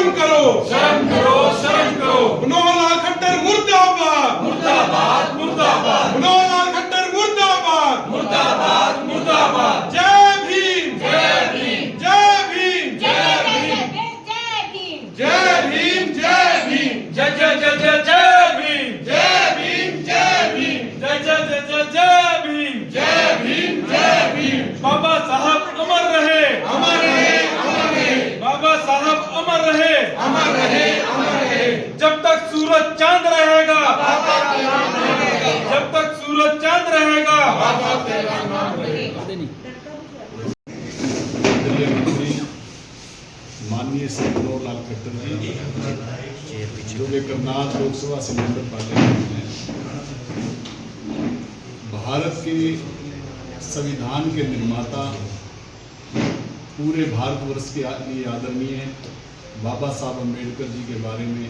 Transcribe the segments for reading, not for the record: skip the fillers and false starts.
शर्म करो, शर्म करो, शर्म करो। मनोहर लाल खट्टर मुर्दाबाद, मुर्दाबाद, मुर्दाबाद, मनोहर लाल खट्टर मुर्दाबाद, मुर्दाबाद, मुर्दाबाद। जय भीम, जय भीम, जय भीम, जय भीम, जय भीम, जय भीम, जय जय जय जय जय भीम, जय भीम, जय भीम, जय जय जय जय जय भीम, जय भीम, जय भीम। बाबा साहब अमर रहे, अमर रहे, अमर रहे, बाबा साहब अमर रहे, अमर रहे, अमर रहे। जब तक सूरज चांद रहेगा, जब तक सूरज चांद रहेगा। केंद्रीय मंत्री माननीय श्री मनोहर लाल खट्टर जी जो वे करनाल लोकसभा से मेंबर पार्लियामेंट हैं, भारत के संविधान के निर्माता, पूरे भारतवर्ष के लिए आदरणीय बाबा साहब अम्बेडकर जी के बारे में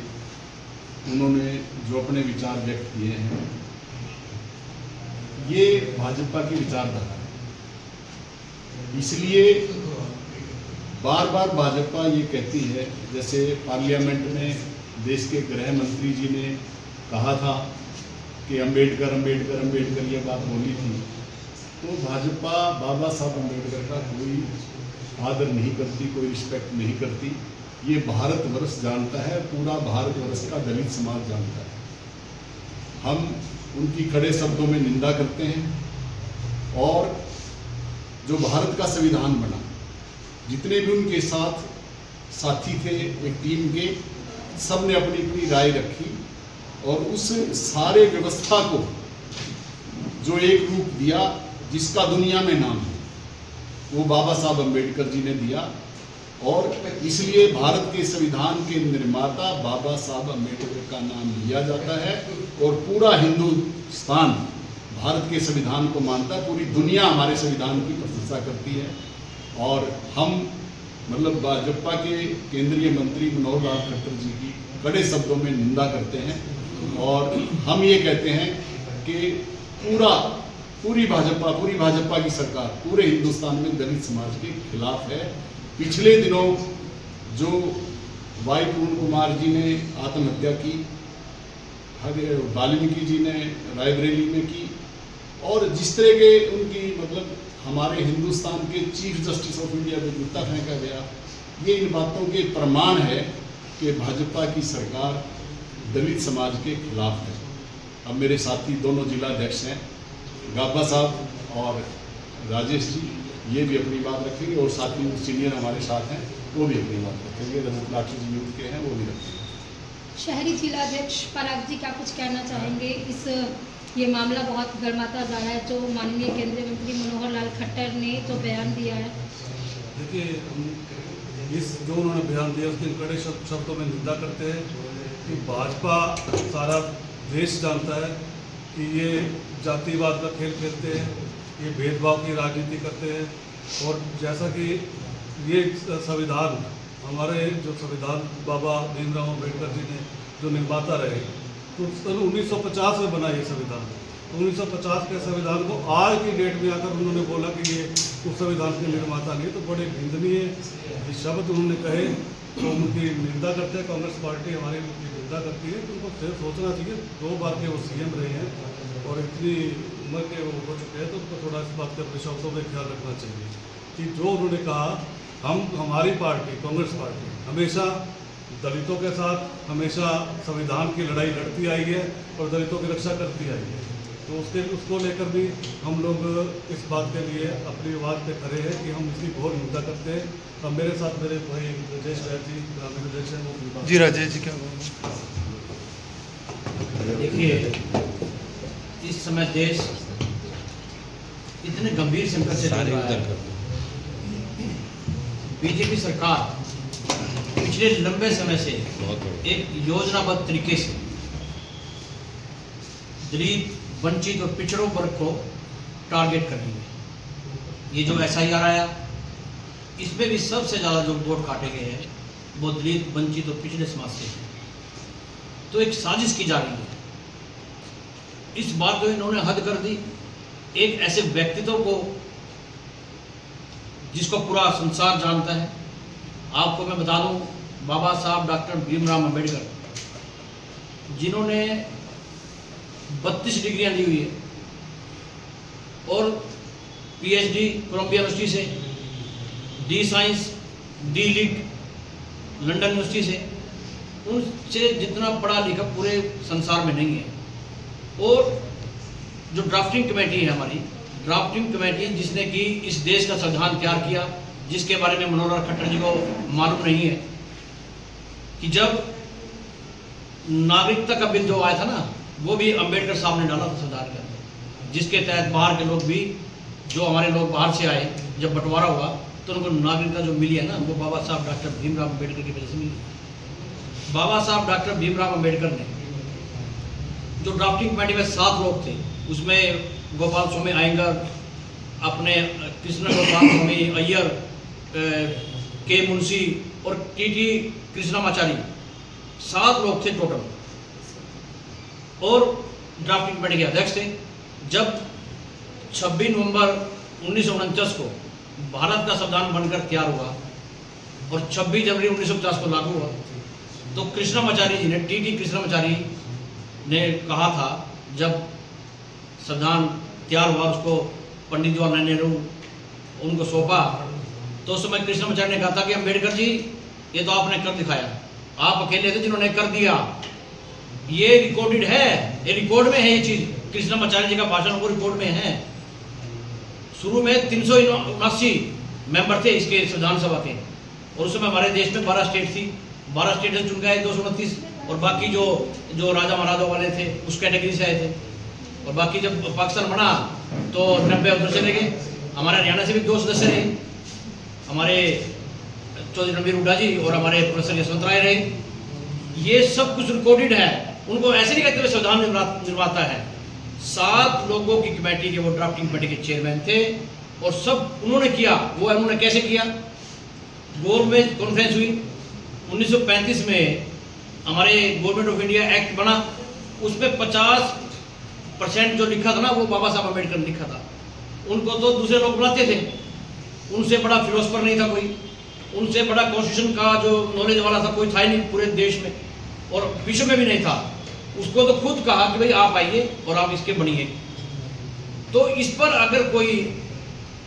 उन्होंने जो अपने विचार व्यक्त किए हैं, ये भाजपा की विचारधारा है। इसलिए बार बार भाजपा ये कहती है, जैसे पार्लियामेंट में देश के गृह मंत्री जी ने कहा था कि अम्बेडकर अम्बेडकर अम्बेडकर ये बात बोली थी, तो भाजपा बाबा साहब अम्बेडकर का कोई आदर नहीं करती, कोई रिस्पेक्ट नहीं करती। ये भारतवर्ष जानता है, पूरा भारतवर्ष का दलित समाज जानता है। हम उनकी खड़े शब्दों में निंदा करते हैं और जो भारत का संविधान बना, जितने भी उनके साथ साथी थे एक टीम के, सब ने अपनी अपनी राय रखी और उस सारे व्यवस्था को जो एक रूप दिया जिसका दुनिया में नाम है, वो बाबा साहब अम्बेडकर जी ने दिया। और इसलिए भारत के संविधान के निर्माता बाबा साहब अम्बेडकर का नाम लिया जाता है और पूरा हिंदुस्तान भारत के संविधान को मानता है। पूरी दुनिया हमारे संविधान की प्रशंसा करती है और हम मतलब भाजपा के केंद्रीय मंत्री मनोहर लाल खट्टर जी की कड़े शब्दों में निंदा करते हैं और हम ये कहते हैं कि पूरी भाजपा की सरकार पूरे हिंदुस्तान में दलित समाज के खिलाफ है। पिछले दिनों जो वाई पूर्ण कुमार जी ने आत्महत्या की, वाल्मीकि जी ने रायबरेली में की, और जिस तरह के उनकी मतलब हमारे हिंदुस्तान के चीफ जस्टिस ऑफ इंडिया पे जूता फेंका गया, ये इन बातों के प्रमाण है कि भाजपा की सरकार दलित समाज के खिलाफ है। अब मेरे साथी दोनों जिला अध्यक्ष हैं, गाबा साहब और राजेश जी, ये भी अपनी बात रखेंगे और साथी सीनियर हमारे साथ हैं, वो भी अपनी बात रखेंगे। रजत लाठी जी यूथ के हैं, वो भी रखेंगे। शहरी जिलाध्यक्ष पराग जी, क्या कुछ कहना चाहेंगे? ये मामला बहुत गर्माता जा रहा है, जो माननीय केंद्रीय मंत्री मनोहर लाल खट्टर ने जो बयान दिया है। देखिए, जो उन्होंने बयान दिया उसके कड़े शब्दों में निंदा करते हैं कि भाजपा सारा देश जानता है कि ये जातिवाद का खेल खेलते हैं, ये भेदभाव की राजनीति करते हैं। और जैसा कि ये संविधान हमारे जो संविधान बाबा भीमराव अम्बेडकर जी ने जो निर्माता रहे, तो सन 1950 में बना ये संविधान। तो 1950 के संविधान को आज की डेट में आकर उन्होंने बोला कि ये उस संविधान के निर्माता नहीं, तो बड़े निंदनीय शब्द उन्होंने कहे, तो उनकी निंदा करते हैं। कांग्रेस पार्टी हमारी उनकी निंदा करती है, तो उनको फिर सोचना चाहिए। 2 बार के वो सीएम रहे हैं और इतनी उम्र के वो हो चुके हैं, तो उनको थोड़ा इस बात के अपने शब्दों में ख्याल रखना चाहिए कि जो उन्होंने कहा, हमारी पार्टी कांग्रेस पार्टी हमेशा दलितों के साथ हमेशा संविधान की लड़ाई लड़ती आई है और दलितों की रक्षा करती आई है। तो उसको लेकर भी हम लोग इस बात के लिए अपनी आवाज़ पे खड़े हैं कि हम इसकी घोर निंदा करते हैं। और मेरे साथ मेरे भाई राजेश जी, ग्रामीण अध्यक्ष हैं, वो जी राजेश जी क्या बोल। देखिए, इस समय देश इतने गंभीर संकट से जूझ रहा है। बीजेपी सरकार पिछले लंबे समय से एक योजनाबद्ध तरीके से दलित, वंचित और पिछड़ों वर्ग को टारगेट कर रही है। ये जो SIR आया, इसमें भी सबसे ज़्यादा जो वोट काटे गए हैं वो दलित, वंचित और पिछड़े समाज से है। तो एक साजिश की जा रही है। इस बात को इन्होंने हद कर दी। एक ऐसे व्यक्तित्व को जिसको पूरा संसार जानता है। आपको मैं बता दूं, बाबा साहब डॉक्टर भीमराव अंबेडकर, जिन्होंने 32 डिग्रियां ली हुई है और पीएचडी कोलंबिया यूनिवर्सिटी से, D science, D Litt London University से, उनसे जितना पढ़ा लिखा पूरे संसार में नहीं है। और जो ड्राफ्टिंग कमेटी है हमारी, ड्राफ्टिंग कमेटी जिसने कि इस देश का संविधान तैयार किया, जिसके बारे में मनोहर लाल खट्टर जी को मालूम नहीं है कि जब नागरिकता का बिल जो आया था ना, वो भी अंबेडकर साहब ने डाला था संविधान के अंदर, जिसके तहत बाहर के लोग भी, जो हमारे लोग बाहर से आए, जब बंटवारा हुआ तो उनको नागरिकता जो मिली है ना, वो बाबा साहब डॉक्टर भीमराव अंबेडकर की वजह से मिली। बाबा साहब डॉक्टर भीमराव अंबेडकर ने, जो ड्राफ्टिंग कमेटी में 7 लोग थे, उसमें गोपाल स्वामी अयंगर, अपने कृष्ण गोपाल स्वामी अय्यर, के मुंशी और टीटी कृष्णमाचारी, 7 लोग थे टोटल, और ड्राफ्टिंग कमेटी के अध्यक्ष थे। जब 26 नवंबर 1949 को भारत का संविधान बनकर तैयार हुआ और 26 जनवरी 1950 को लागू हुआ, तो कृष्णमाचारी जी ने, टीटी कृष्णमाचारी ने कहा था, जब संविधान तैयार हुआ, उसको पंडित जवाहरलाल नेहरू उनको सौंपा, तो उस समय कृष्णमाचारी ने कहा था कि अंबेडकर जी, ये तो आपने कर दिखाया, आप अकेले थे जिन्होंने कर दिया, ये रिकॉर्डेड है, ये रिकॉर्ड में है ये चीज। कृष्णमाचारी जी का भाषण वो रिकॉर्ड में है। शुरू में 379 मेंबर थे इसके संविधान सभा के, और उस समय हमारे देश में 12 स्टेट थी, 12 स्टेट से चुन गए 229, और बाकी जो राजा महाराजा वाले थे उस कैटेगरी से आए थे, और बाकी जब पाकिस्तान बना तो 90 उधर चले गए। हमारे हरियाणा से भी 2 सदस्य रहे, हमारे चौधरी रणबीर हुड्डा जी और हमारे प्रोफेसर यशवंत राय रहे। ये सब कुछ रिकॉर्डेड है, उनको ऐसे नहीं कहते हुए संविधान निर्माता है। 7 लोगों की कमेटी के, वो ड्राफ्टिंग कमेटी के चेयरमैन थे, और सब उन्होंने किया। वो उन्होंने कैसे किया? गवर्नमेंट कॉन्फ्रेंस हुई 1935 में, हमारे गवर्नमेंट ऑफ इंडिया एक्ट बना, उसमें 50% जो लिखा था ना, वो बाबा साहब अम्बेडकर ने लिखा था। उनको तो दूसरे लोग बुलाते थे, उनसे बड़ा फिलोसफर नहीं था कोई, उनसे बड़ा कॉन्स्टिट्यूशन का जो नॉलेज वाला था कोई था ही नहीं पूरे देश में, और विश्व में भी नहीं था। उसको तो खुद कहा कि भाई आप आइए और आप इसके बनिए। तो इस पर अगर कोई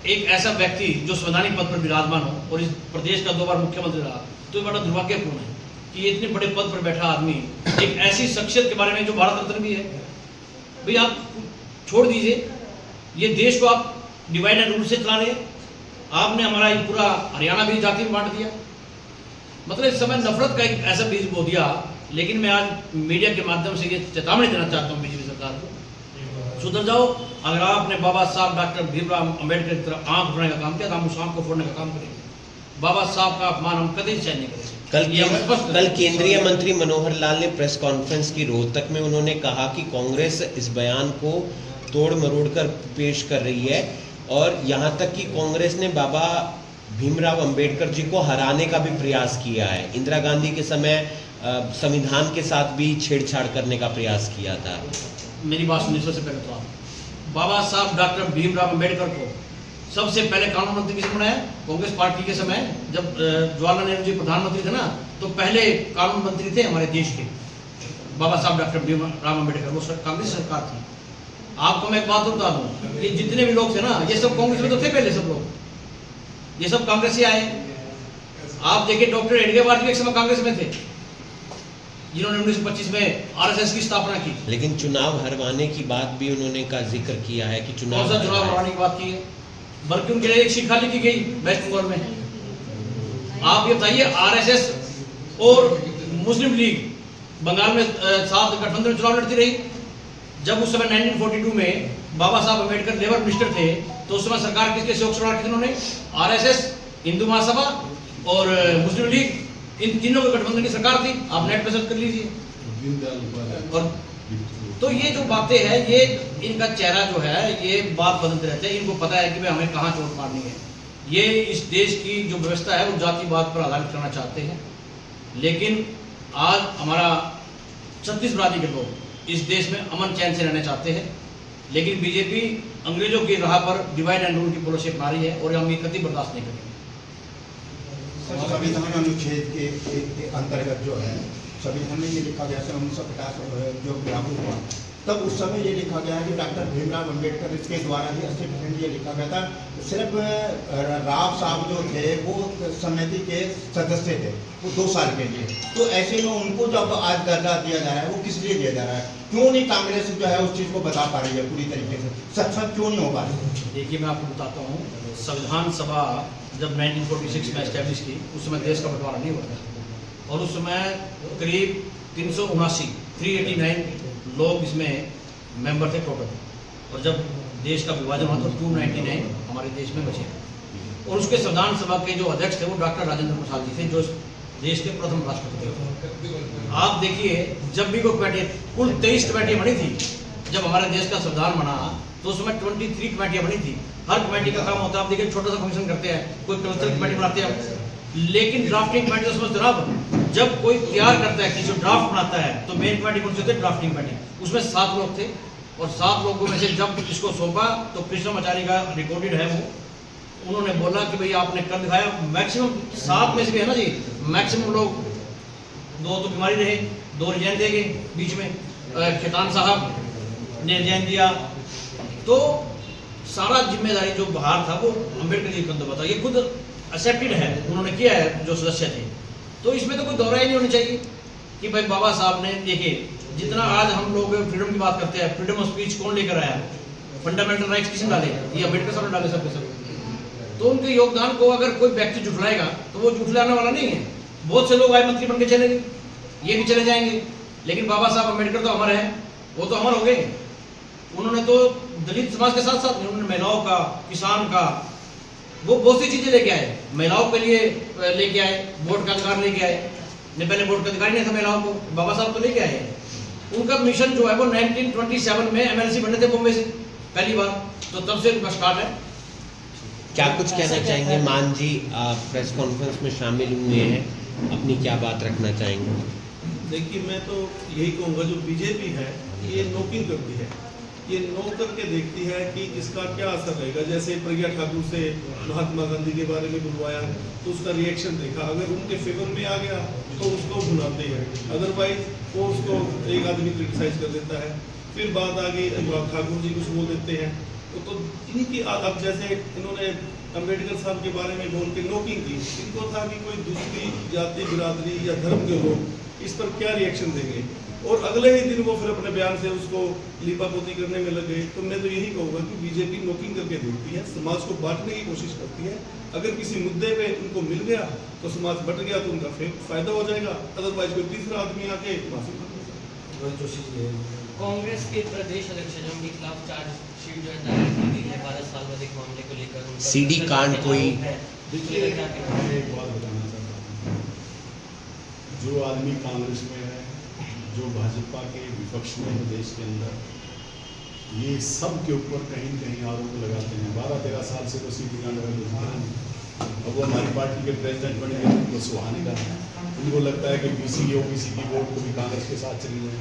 एक ऐसा व्यक्ति जो संवैधानिक पद पर विराजमान हो और इस प्रदेश का 2 बार मुख्यमंत्री रहा, तो ये बड़ा दुर्भाग्यपूर्ण है कि ये इतने बड़े पद पर बैठा आदमी एक ऐसी शख्सियत के बारे में जो भारत रत्न भी है, भाई आप छोड़ दीजिए, ये देश को आप डिवाइड एंड रूल से चला रहे हैं। आपने हमारा ये पूरा हरियाणा भी जाति में बांट दिया, मतलब इस समय नफरत का एक ऐसा बीज बो दिया। लेकिन मैं आज मीडिया के माध्यम से ये चेतावनी देना चाहता हूँ बीजेपी सरकार को, सुधर जाओ। अगर आपने बाबा साहब डॉक्टर भीमराव अंबेडकर की तरफ आंख उठाने का काम किया तो हम उस आंख को फोड़ने का काम करेंगे। बाबा साहब का अपमान हम कभी सहन नहीं करेंगे। कल केंद्रीय मंत्री मनोहर लाल ने प्रेस कॉन्फ्रेंस की रोहतक में उन्होंने कहा कि कांग्रेस इस बयान को तोड़ मरोड़ कर पेश कर रही है, और यहाँ तक कि कांग्रेस ने बाबा भीमराव अंबेडकर जी को हराने का भी प्रयास किया है। इंदिरा गांधी के समय संविधान के साथ भी छेड़छाड़ करने का प्रयास किया था। मेरी बात सुनिए, सबसे पहले तो आप बाबा साहब डॉक्टर भीमराव अंबेडकर को सबसे पहले कानून मंत्री किसने बनाया? कांग्रेस पार्टी के समय जब जवाहरलाल नेहरू जी प्रधानमंत्री थे ना, तो पहले कानून मंत्री थे हमारे देश के बाबा साहब डॉक्टर भीमराव अंबेडकर, वो कांग्रेस सरकार थी। आपको मैं एक बात बता दूं, ये जितने भी लोग थे ना, ये सब कांग्रेस में तो थे पहले, सब लोग ये सब कांग्रेस से आए। आप देखिए डॉक्टर एडगेवार जी एक समय कांग्रेस में थे, जिन्होंने 1925 में आरएसएस की स्थापना की। लेकिन चुनाव हरवाने की बात भी उन्होंने का जिक्र किया है कि चुनाव हरवाने की बात की है, बल्कि उनके लिए एक सीट खाली की गई वेस्ट बंगाल में। आप ये बताइए, आरएसएस और मुस्लिम लीग बंगाल में साथ गठबंधन में चुनाव लड़ती रही। जब उस समय 1942 में बाबा साहब अम्बेडकर लेबर मिनिस्टर थे, तो उस समय सरकार किसके सहयोग से बनाई थी उन्होंने? आरएसएस, हिंदू महासभा और मुस्लिम लीग, इन तीनों के गठबंधन की सरकार थी। आप नेट पे सर्च कर लीजिए। और तो ये जो बातें हैं, ये इनका चेहरा जो है, ये बात बदलते रहते हैं। इनको पता है कि भाई हमें कहाँ चोट मारनी है। ये इस देश की जो व्यवस्था है वो जातिवाद पर आधारित करना चाहते हैं। लेकिन आज हमारा छत्तीस बरादरी के लोग इस देश में अमन चैन से रहना चाहते हैं, लेकिन बीजेपी अंग्रेजों की राह पर डिवाइड एंड रूल की पॉलिसी अपना रही है, और हम ये कभी बर्दाश्त नहीं करेंगे। संविधान अनुच्छेद के अंतर्गत जो है संविधान में ये लिखा गया सन 1950 जो लागू हुआ, तब उस समय ये लिखा गया कि डॉक्टर भीमराव अम्बेडकर इसके द्वारा ही 80% ये लिखा गया था। सिर्फ राव साहब जो थे वो समिति के सदस्य थे, वो 2 साल के लिए। तो ऐसे में उनको जब आज दर्जा दिया जा रहा है, वो किस लिए दिया जा रहा है? क्यों नहीं कांग्रेस जो है उस चीज़ को बता पा रही है पूरी तरीके से? सक्षम क्यों नहीं हो पा रही? देखिए, मैं आपको बताता हूँ, संविधान सभा जब 1946 में एस्टैब्लिश की, उस समय देश का बंटवारा नहीं हुआ था और उस समय करीब 389 लोग इसमें मेंबर थे टोटल, और जब देश का विभाजन हुआ तो 299 हमारे देश में बचे। और उसके संविधान सभा के जो अध्यक्ष थे वो डॉक्टर राजेंद्र प्रसाद जी थे, जो देश के प्रथम राष्ट्रपति थे। आप देखिए, जब भी कोई कमेटी, कुल 23 कमेटियाँ बनी थी जब हमारे देश का संविधान बना, तो उसमें 23 कमेटियाँ बनी थी। हर कमेटी का काम होता है, आप देखिए छोटा सा फंक्शन करते हैं, कोई कल्चरल कमेटी बनाते हैं, लेकिन ड्राफ्टिंग कमेटी तो समझते जनाब, जब कोई तैयार करता है, किसी ड्राफ्ट बनाता है, तो मेन कमेटी कौन सी होती है? Drafting committee. उसमें 7 लोग थे और 7 लोगों में से जब इसको सौंपा तो कृष्णाचार्य का रिकॉर्डेड है वो, उन्होंने बोला कि भाई आपने कर दिखाया। मैक्सिमम 7 में से भी है ना जी, मैक्सिमम लोग 2 तो बीमारी रहे, 2 रिजाइन दे गए बीच में, खेतान साहब ने रिजाइन दिया, तो सारा जिम्मेदारी जो बाहर था वो अम्बेडकर जी को बता, ये खुद एक्सेप्टेड है, उन्होंने किया है जो सदस्य थे। तो इसमें तो कोई दौरा ही नहीं होनी चाहिए कि भाई बाबा साहब ने, देखिए जितना आज हम लोग फ्रीडम की बात करते हैं, फ्रीडम ऑफ स्पीच कौन लेकर आया? फंडामेंटल राइट्स किसने डाले? ये अम्बेडकर साहब ने डाले सब के सब। तो उनके योगदान को अगर कोई व्यक्ति जुटलाएगा तो वो जुटलाने वाला नहीं है। बहुत से लोग आए मंत्री बन के चले गए, ये भी चले जाएंगे, लेकिन बाबा साहब अम्बेडकर तो अमर है, वो तो अमर हो गए। उन्होंने तो दलित समाज के साथ साथ उन्होंने महिलाओं का, किसान का, वो बहुत सी चीज़ें लेके आए, महिलाओं के लिए लेके आए, वोट का अधिकार लेके आए। ने पहले वोट का अधिकार नहीं था महिलाओं को, बाबा साहब तो लेके आए। उनका मिशन जो है वो 1927 में MLC बने थे बॉम्बे से पहली बार, तो तब से उनका स्टार्ट है। क्या कुछ कहना चाहेंगे? मान जी प्रेस कॉन्फ्रेंस में शामिल हुए हैं, अपनी क्या बात रखना चाहेंगे? देखिए, मैं तो यही कहूँगा, जो बीजेपी है ये नोकिंग करती है, ये नोक करके देखती है कि इसका क्या असर रहेगा। जैसे प्रज्ञा ठाकुर से महात्मा गांधी के बारे में बुलवाया तो उसका रिएक्शन देखा, अगर उनके फेवर में आ गया तो उसको भुनाते हैं, अदरवाइज वो उसको एक आदमी क्रिटिसाइज कर देता है, फिर बात आ गई ठाकुर जी कुछ बोल देते हैं तो इन्हीं की अब जैसे इन्होंने अम्बेडकर साहब के बारे में बोल के नोकिंग की, इनको था कि कोई दूसरी जाति बिरादरी या धर्म के लोग इस पर क्या रिएक्शन देंगे, और अगले ही दिन वो फिर अपने बयान से उसको लीपापोती करने में लग गए। तो मैं तो यही कहूँगा कि बीजेपी नोकिंग करके देखती है, समाज को बांटने की कोशिश करती है। अगर किसी मुद्दे पे उनको मिल गया तो समाज बट गया तो उनका फायदा हो जाएगा, अदरवाइज कोई तीसरा आदमी आके माफी मांग लेगा। कांग्रेस के प्रदेश अध्यक्ष के खिलाफ चार्जशीट जो है दायर की गई है 12 साल बाद एक मामले को लेकर। CD कांड कोई देखिए, मैं एक बात बताना चाहता हूँ, जो आदमी कांग्रेस में है, जो भाजपा के विपक्ष में है देश के अंदर, ये सब के ऊपर कहीं न कहीं आरोप लगाते हैं। 12-13 साल से तो CD कांड अब वो हमारी पार्टी के प्रेसिडेंट बने हैं, उनको सुहाने का है, उनको लगता है कि BC OBC की वोट को भी कांग्रेस के साथ चली जाए।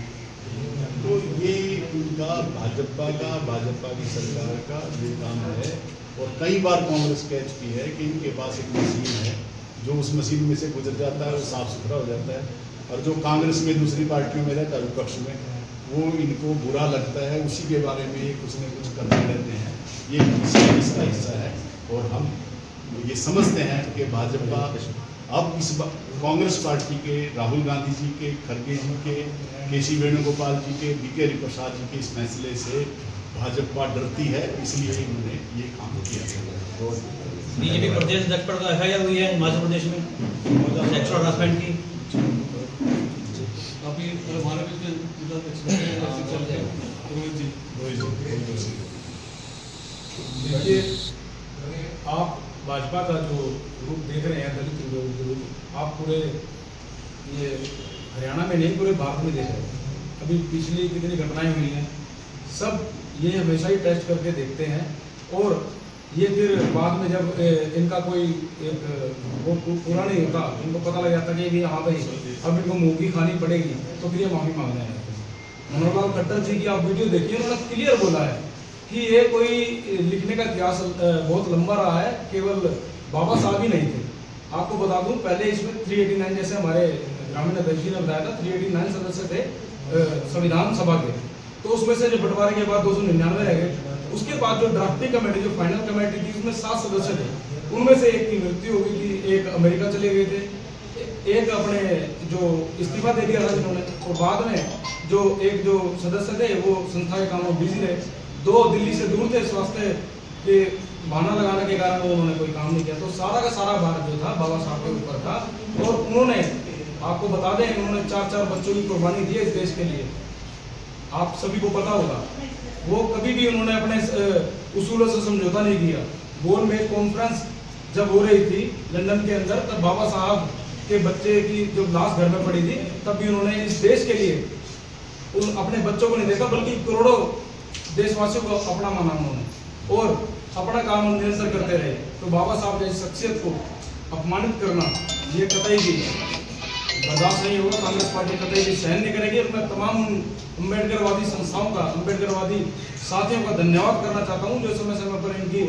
तो ये उनका भाजपा की सरकार का ये काम है, और कई बार कांग्रेस कैच की है कि इनके पास एक मशीन है, जो उस मशीन में से गुजर जाता है वो साफ सुथरा हो जाता है, और जो कांग्रेस में दूसरी पार्टियों में रहता है विपक्ष में, वो इनको बुरा लगता है, उसी के बारे में ये कुछ न कुछ करते रहते हैं। ये इसका हिस्सा है, और हम ये समझते हैं कि भाजपा अब इस कांग्रेस पार्टी के, राहुल गांधी जी के, खड़गे जी के, KC वेणुगोपाल जी के, BK प्रसाद जी के इस फैसले से भाजपा डरती है, इसलिए इन्होंने ये काम किया। बीजेपी प्रदेश अध्यक्ष पर FIR हुई है हिमाचल प्रदेश में सेक्सुअल हरासमेंट की। अभी हमारे देखिए, आप भाजपा का जो रूप देख रहे हैं, दलित लोगों के रूप, आप पूरे ये हरियाणा में नहीं पूरे भारत में देख रहे हैं। अभी पिछली कितनी घटनाएं हुई हैं, सब ये हमेशा ही टेस्ट करके देखते हैं, और ये फिर बाद में जब इनका कोई एक वो पूरा नहीं होता, इनको पता लग जाता कि हाँ भाई अब इनको मूंगी खानी पड़ेगी, तो फिर ये माफ़ी मांगने आए हैं। मनोहर लाल खट्टर जी की आप वीडियो देखिए, उन्होंने क्लियर बोला है कि ये कोई लिखने का इतिहास बहुत लंबा रहा है, केवल बाबा साहब ही नहीं थे, आपको बता दूं, पहले इसमें 389 जैसे हमारे ग्रामीण अध्यक्ष जी ने बताया था, 389 सदस्य थे संविधान सभा के, तो उसमें से जो बंटवारे के बाद 299 रह गए। उसके बाद जो ड्राफ्टिंग कमेटी, जो फाइनल कमेटी थी, उसमें 7 सदस्य थे, उनमें से एक की मृत्यु हो गई थी, एक अमेरिका चले गए थे, एक अपने जो इस्तीफा दे दिया था जिन्होंने, और बाद में जो एक जो सदस्य थे वो संस्था के कामों में बिजी रहे, 2 दिल्ली से दूर थे, स्वास्थ्य के बहाना लगाने के कारण वो उन्होंने कोई काम नहीं किया। तो सारा का सारा भार जो था बाबा साहब के ऊपर था, और उन्होंने, आपको बता दें, उन्होंने 4-4 बच्चों की कुर्बानी दी है इस देश के लिए, आप सभी को पता होगा। वो कभी भी उन्होंने अपने उसूलों से समझौता नहीं किया। गोल मेज कॉन्फ्रेंस जब हो रही थी लंदन के अंदर, तब बाबा साहब के बच्चे की जो लाश घर में पड़ी थी, तब भी उन्होंने इस देश के लिए अपने बच्चों को नहीं देखा, बल्कि करोड़ों देशवासियों को अपना माना उन्होंने, और अपना काम निरंतर करते रहे। तो बाबा साहब जैसी शख्सियत को अपमानित करना ये कतई भी बर्दाश्त नहीं होगा। कांग्रेस पार्टी कतई भी सहन नहीं करेगी। और मैं तमाम अम्बेडकरवादी संस्थाओं का, अम्बेडकरवादी साथियों का धन्यवाद करना चाहता हूँ, जो समय समय पर इनकी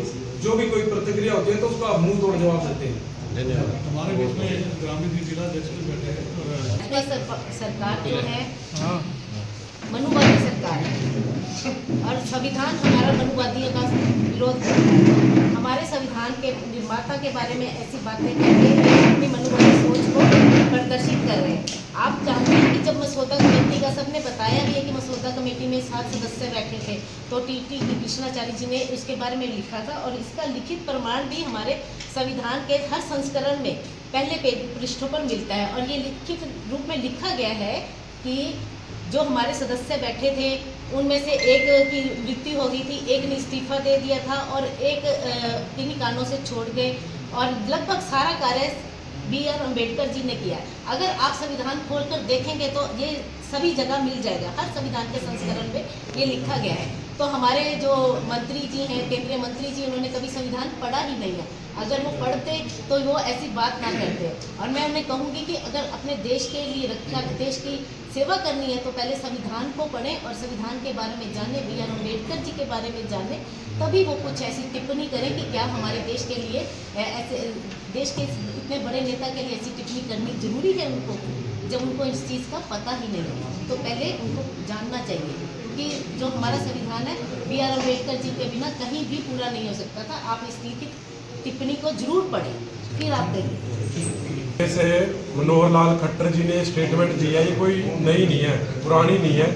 जो भी कोई प्रतिक्रिया होती है तो उसका मुंह तोड़ जवाब देते हैं। धन्यवाद। हमारे बीच में ग्रामीण जिला अध्यक्ष भी बैठे हैं। सरकार जो है मनुवादी सरकार है, और संविधान हमारा मनुवादियों का विरोध करता है। हमारे संविधान के निर्माता के बारे में ऐसी बातें करके अपनी मनुवादी सोच को प्रदर्शित कर रहे हैं। आप जानते हैं कि जब मसौदा कमेटी का, सबने बताया भी है कि मसौदा कमेटी में 7 सदस्य बैठे थे, तो टी कृष्णाचार्य जी ने इसके बारे में लिखा था, और इसका लिखित प्रमाण भी हमारे संविधान के हर संस्करण में पहले पृष्ठों पर मिलता है। और ये लिखित रूप में लिखा गया है कि जो हमारे सदस्य बैठे थे उनमें से एक की मृत्यु हो गई थी, एक ने इस्तीफा दे दिया था, और एक किन्हीं कारणों से छोड़ गए, और लगभग सारा कार्य BR अम्बेडकर जी ने किया। अगर आप संविधान खोलकर देखेंगे तो ये सभी जगह मिल जाएगा, हर संविधान के संस्करण में ये लिखा गया है। तो हमारे जो मंत्री जी हैं, केंद्रीय मंत्री जी, उन्होंने कभी संविधान पढ़ा ही नहीं है। अगर वो पढ़ते तो वो ऐसी बात ना करते। और मैं उन्हें कहूँगी कि अगर अपने देश के लिए रक्षा, देश की सेवा करनी है तो पहले संविधान को पढ़ें और संविधान के बारे में जानें, BR अम्बेडकर जी के बारे में जानें, तभी वो कुछ ऐसी टिप्पणी करें कि क्या हमारे देश के लिए ऐसे, देश के इतने बड़े नेता के लिए ऐसी टिप्पणी करनी जरूरी है उनको, जब उनको इस चीज़ का पता ही नहीं है। तो पहले उनको जानना चाहिए कि जो हमारा संविधान है BR अम्बेडकर जी के बिना कहीं भी पूरा नहीं हो सकता था। आप इस टिप्पणी को जरूर पढ़ें, फिर आप देखें। जैसे मनोहर लाल खट्टर जी ने स्टेटमेंट दिया, ये कोई नई नहीं है, पुरानी नहीं है।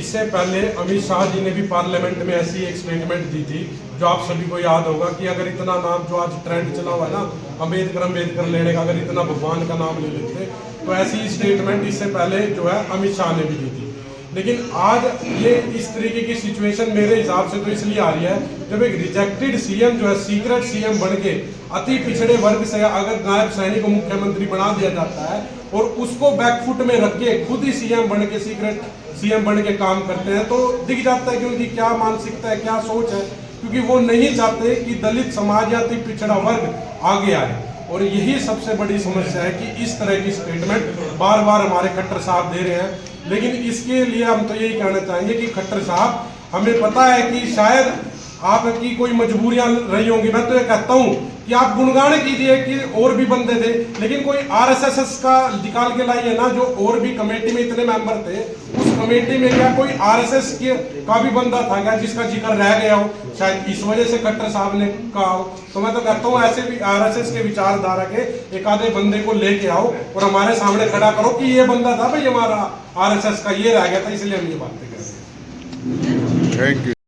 इससे पहले अमित शाह जी ने भी पार्लियामेंट में ऐसी एक स्टेटमेंट दी थी, जो आप सभी को याद होगा कि अगर इतना नाम जो आज ट्रेंड चला हुआ है ना, अम्बेडकर लेने का, अगर इतना भगवान का नाम ले लेते, तो ऐसी स्टेटमेंट इससे पहले जो है अमित शाह ने भी दी थी। लेकिन आज ये इस तरीके की सिचुएशन मेरे हिसाब से तो इसलिए आ रही है, जब एक रिजेक्टेड सीएम जो है सीक्रेट सीएम बन के अति पिछड़े वर्ग से अगर नायब सैनी को मुख्यमंत्री बना दिया जाता है और उसको बैकफुट में रख के खुद ही सीएम बन के, सीक्रेट सीएम बन के काम करते हैं, तो दिख जाता है कि उनकी क्या मानसिकता है, क्या सोच है। क्योंकि वो नहीं चाहते कि दलित समाज या अति पिछड़ा वर्ग आगे आए। और यही सबसे बड़ी समस्या है कि इस तरह की स्टेटमेंट बार बार हमारे खट्टर साहब दे रहे हैं। लेकिन इसके लिए हम तो यही कहना चाहेंगे कि खट्टर साहब, हमें पता है कि शायद आपकी कोई मजबूरियां रही होंगी। मैं तो ये कहता हूं कि आप गुणगान कीजिए कि और भी बंदे थे, लेकिन कोई RSS का निकाल के लाइए ना, जो और भी कमेटी में इतने मेंबर थे, उस कमेटी में क्या कोई RSS का भी बंदा था क्या जिसका जिक्र रह गया हो? शायद इस वजह से खट्टर साहब ने कहा हो। तो मैं तो कहता हूँ ऐसे भी RSS के विचारधारा के एक आधे बंदे को लेके आओ और हमारे सामने खड़ा करो कि ये बंदा था भाई हमारा RSS का, ये रह गया था, इसलिए हम ये बातें कर रहे हैं। Thank you.